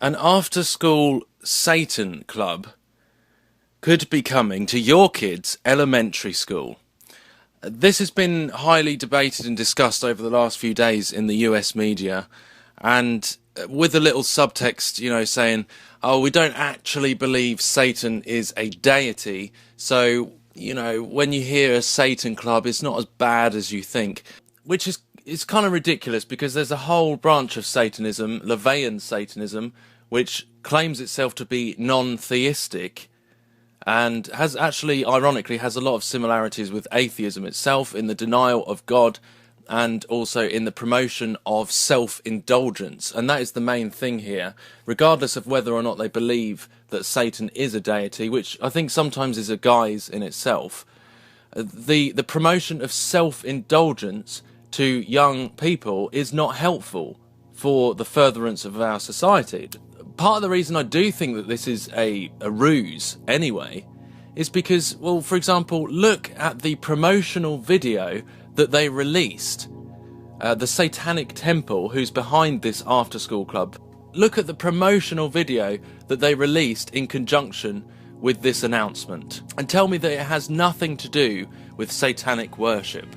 An after-school Satan club could be coming to your kids' elementary school. This has been highly debated and discussed over the last few days in the US media, and with a little subtext, saying, oh, we don't actually believe Satan is a deity, so, when you hear a Satan club, it's not as bad as you think, which is it's kind of ridiculous because there's a whole branch of Satanism, LaVeyan Satanism, which claims itself to be non-theistic and has actually, ironically, has a lot of similarities with atheism itself in the denial of God and also in the promotion of self-indulgence. And that is the main thing here, regardless of whether or not they believe that Satan is a deity, which I think sometimes is a guise in itself. The promotion of self-indulgence to young people is not helpful for the furtherance of our society. Part of the reason I do think that this is a ruse anyway is because, well, for example, look at the promotional video that they released. The Satanic Temple, who's behind this after-school club, look at the promotional video that they released in conjunction with this announcement and tell me that it has nothing to do with satanic worship.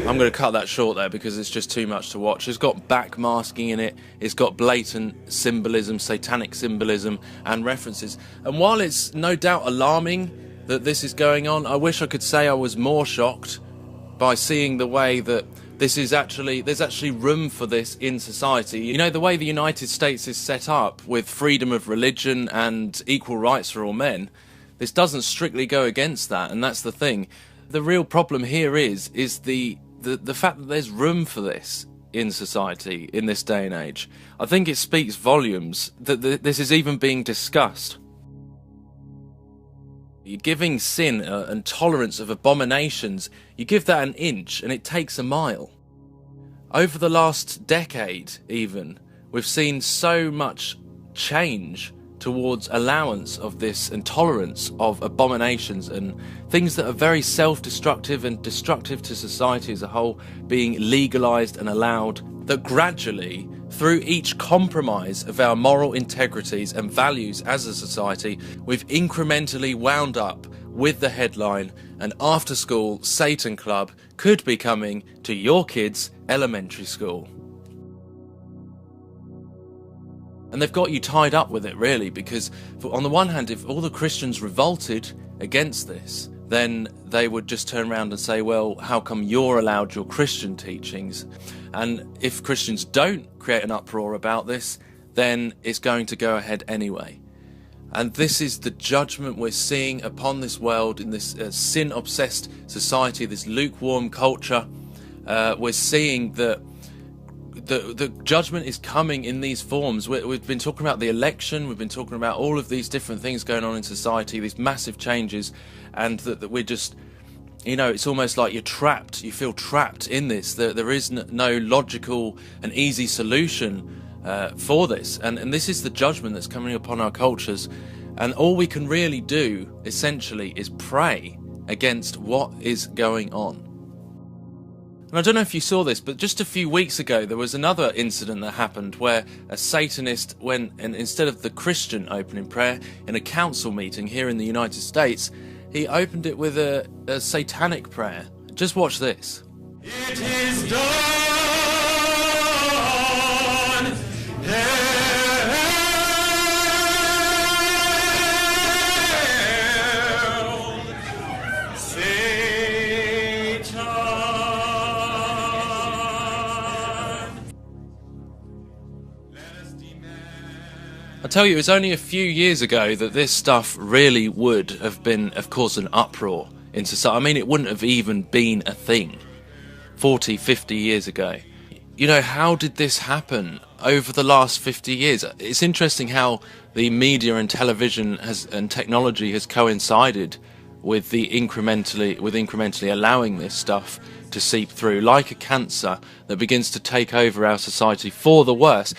I'm going to cut that short there because it's just too much to watch. It's got backmasking in it, it's got blatant symbolism, satanic symbolism and references. And while it's no doubt alarming that this is going on, I wish I could say I was more shocked by seeing the way that there's actually room for this in society. The way the United States is set up with freedom of religion and equal rights for all men, this doesn't strictly go against that, and that's the thing. The real problem here is the fact that there's room for this in society in this day and age. I think it speaks volumes that this is even being discussed. You're giving sin and tolerance of abominations, you give that an inch and it takes a mile. Over the last decade even, we've seen so much change towards allowance of this and tolerance of abominations and things that are very self-destructive and destructive to society as a whole being legalized and allowed, that gradually, through each compromise of our moral integrities and values as a society, we've incrementally wound up with the headline, an after-school Satan club could be coming to your kids' elementary school. And they've got you tied up with it, really, because on the one hand, if all the Christians revolted against this, then they would just turn around and say, well, how come you're allowed your Christian teachings? And if Christians don't create an uproar about this, then it's going to go ahead anyway. And this is the judgment we're seeing upon this world in this sin-obsessed society, this lukewarm culture. We're seeing that the judgment is coming in these forms. We've been talking about the election, we've been talking about all of these different things going on in society, these massive changes, and that we're just, it's almost like you're trapped, you feel trapped in this. There is no logical and easy solution for this, and this is the judgment that's coming upon our cultures, and all we can really do, essentially, is pray against what is going on. And I don't know if you saw this, but just a few weeks ago there was another incident that happened where a Satanist went, and instead of the Christian opening prayer in a council meeting here in the United States, he opened it with a satanic prayer. Just watch this. It is done. I tell you, it's only a few years ago that this stuff really would have been, of course, an uproar in society. I mean, it wouldn't have even been a thing 40, 50 years ago. You know, how did this happen over the last 50 years? It's interesting how the media and television and technology has coincided with incrementally allowing this stuff to seep through like a cancer that begins to take over our society for the worse.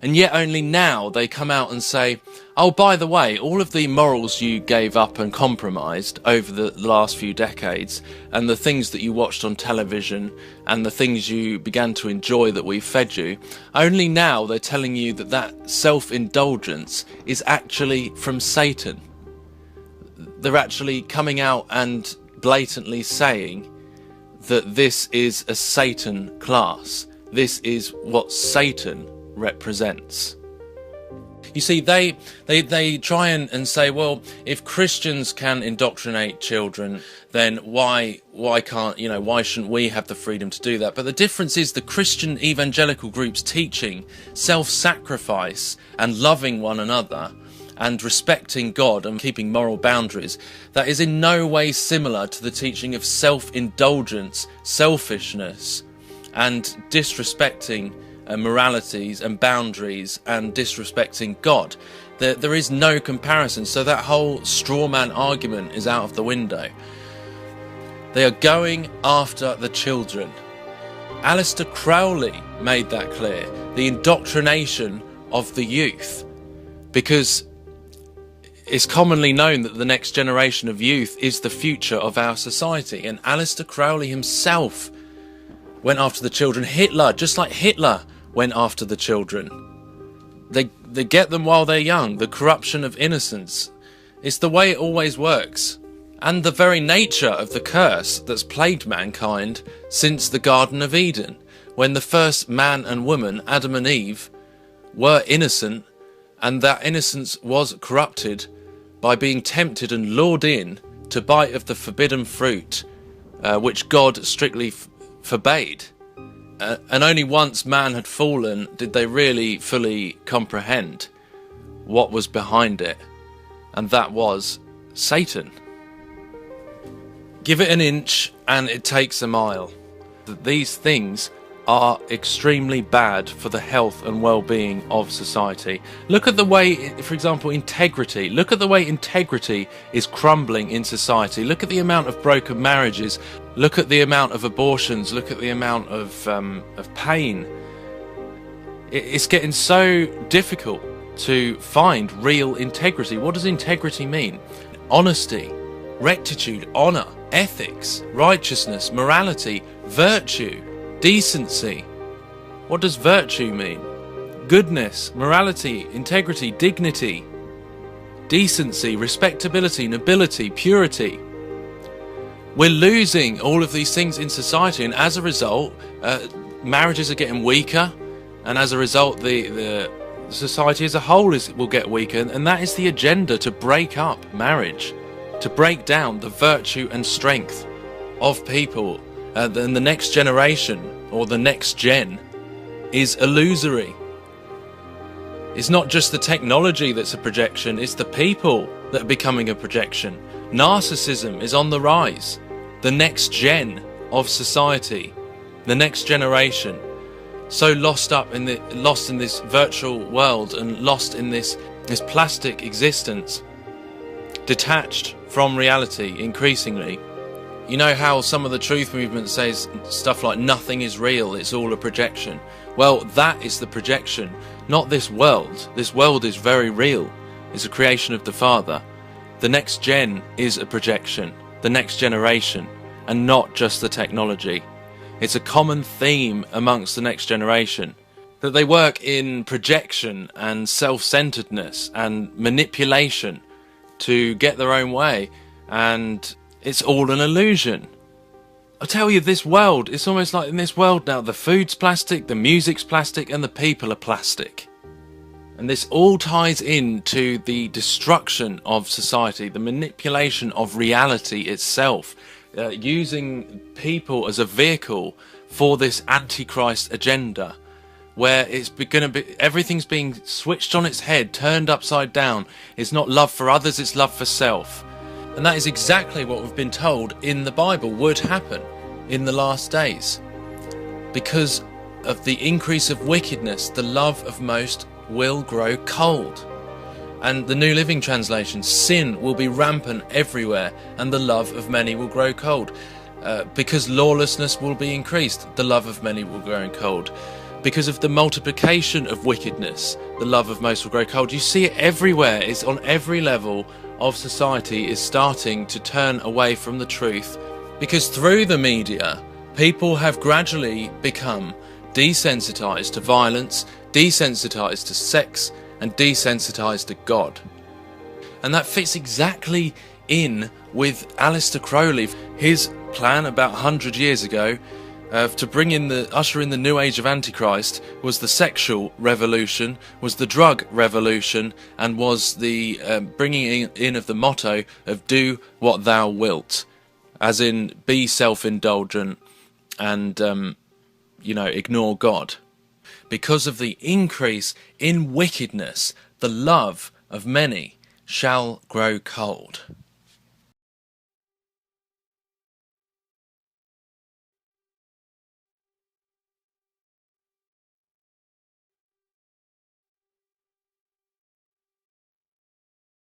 And yet only now they come out and say, oh, by the way, all of the morals you gave up and compromised over the last few decades, and the things that you watched on television, and the things you began to enjoy that we fed you, only now they're telling you that that self-indulgence is actually from Satan. They're actually coming out and blatantly saying that this is a Satan class. This is what Satan represents. You see, they try and say, well, if Christians can indoctrinate children, then why shouldn't we have the freedom to do that? But the difference is the Christian evangelical groups teaching self-sacrifice and loving one another and respecting God and keeping moral boundaries, that is in no way similar to the teaching of self-indulgence, selfishness, and disrespecting moralities and boundaries and disrespecting God. There is no comparison, so that whole straw man argument is out of the window. They are going after the children. Aleister Crowley made that clear, the indoctrination of the youth, because it's commonly known that the next generation of youth is the future of our society, and Aleister Crowley himself went after the children. Hitler, just like Hitler, went after the children. They get them while they're young. The corruption of innocence. It's the way it always works. And the very nature of the curse that's plagued mankind since the Garden of Eden, when the first man and woman, Adam and Eve, were innocent, and that innocence was corrupted by being tempted and lured in to bite of the forbidden fruit, which God strictly forbade. And only once man had fallen did they really fully comprehend what was behind it, and that was Satan. Give it an inch and it takes a mile. These things are extremely bad for the health and well-being of society. Look at the way, for example, integrity. Look at the way integrity is crumbling in society. Look at the amount of broken marriages. Look at the amount of abortions. Look at the amount of pain. It's getting so difficult to find real integrity. What does integrity mean? Honesty, rectitude, honour, ethics, righteousness, morality, virtue, decency. What does virtue mean? Goodness, morality, integrity, dignity, decency, respectability, nobility, purity. We're losing all of these things in society, and as a result, marriages are getting weaker, and as a result, the society as a whole will get weaker, and that is the agenda, to break up marriage, to break down the virtue and strength of people. Then the next generation, or the next gen, is illusory. It's not just the technology that's a projection, it's the people that are becoming a projection. Narcissism is on the rise. The next gen of society, the next generation, so lost in this virtual world and lost in this plastic existence, detached from reality increasingly. You know how some of the truth movement says stuff like nothing is real, it's all a projection. Well, that is the projection, not this world. This world is very real. It's a creation of the Father. The next gen is a projection, the next generation, and not just the technology. It's a common theme amongst the next generation, that they work in projection and self-centeredness and manipulation to get their own way, and it's all an illusion. I tell you, this world, it's almost like in this world now, the food's plastic, the music's plastic, and the people are plastic. And this all ties into the destruction of society, the manipulation of reality itself, using people as a vehicle for this antichrist agenda, where it's going to be, everything's being switched on its head, turned upside down. It's not love for others, it's love for self. And that is exactly what we've been told in the Bible would happen in the last days. Because of the increase of wickedness, the love of most will grow cold. And the New Living Translation, sin will be rampant everywhere, and the love of many will grow cold. Because lawlessness will be increased, the love of many will grow cold. Because of the multiplication of wickedness, the love of most will grow cold. You see it everywhere. It's on every level of society is starting to turn away from the truth, because through the media, people have gradually become desensitized to violence, desensitized to sex, and desensitized to God. And that fits exactly in with Aleister Crowley. His plan about 100 years ago to bring in usher in the new age of Antichrist was the sexual revolution, was the drug revolution, and was the bringing in of the motto of do what thou wilt, as in be self-indulgent and ignore God. Because of the increase in wickedness, the love of many shall grow cold.